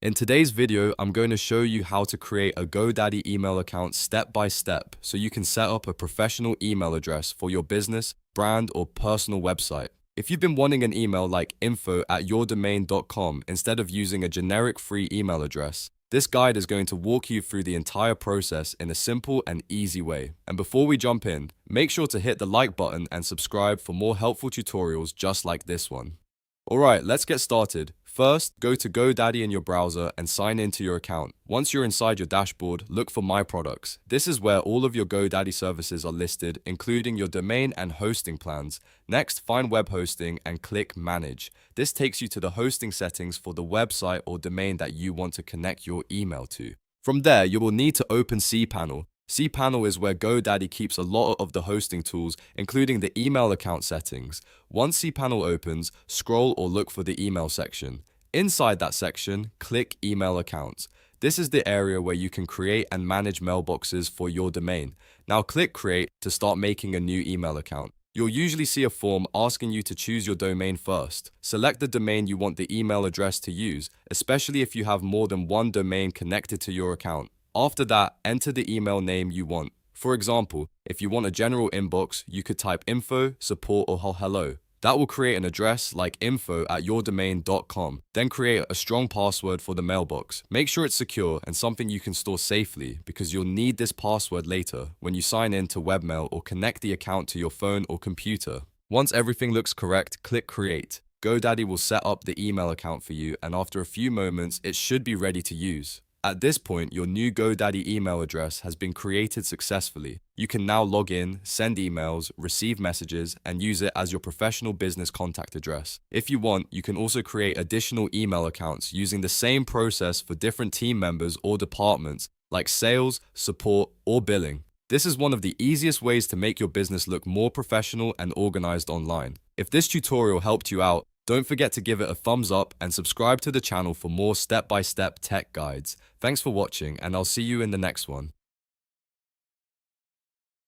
In today's video, I'm going to show you how to create a GoDaddy email account step by step so you can set up a professional email address for your business, brand, or personal website. If you've been wanting an email like info@yourdomain.com instead of using a generic free email address, this guide is going to walk you through the entire process in a simple and easy way. And before we jump in, make sure to hit the like button and subscribe for more helpful tutorials just like this one. Alright, let's get started. First, go to GoDaddy in your browser and sign into your account. Once you're inside your dashboard, look for My Products. This is where all of your GoDaddy services are listed, including your domain and hosting plans. Next, find Web Hosting and click Manage. This takes you to the hosting settings for the website or domain that you want to connect your email to. From there, you will need to open cPanel. cPanel is where GoDaddy keeps a lot of the hosting tools, including the email account settings. Once cPanel opens, scroll or look for the email section. Inside that section, click Email Accounts. This is the area where you can create and manage mailboxes for your domain. Now click Create to start making a new email account. You'll usually see a form asking you to choose your domain first. Select the domain you want the email address to use, especially if you have more than one domain connected to your account. After that, enter the email name you want. For example, if you want a general inbox, you could type info, support, or hello. That will create an address like info@yourdomain.com. Then create a strong password for the mailbox. Make sure it's secure and something you can store safely because you'll need this password later when you sign in to webmail or connect the account to your phone or computer. Once everything looks correct, click Create. GoDaddy will set up the email account for you, and after a few moments, it should be ready to use. At this point, your new GoDaddy email address has been created successfully. You can now log in, send emails, receive messages, and use it as your professional business contact address. If you want, you can also create additional email accounts using the same process for different team members or departments, like sales, support, or billing. This is one of the easiest ways to make your business look more professional and organized online. If this tutorial helped you out, don't forget to give it a thumbs up and subscribe to the channel for more step-by-step tech guides. Thanks for watching, and I'll see you in the next one.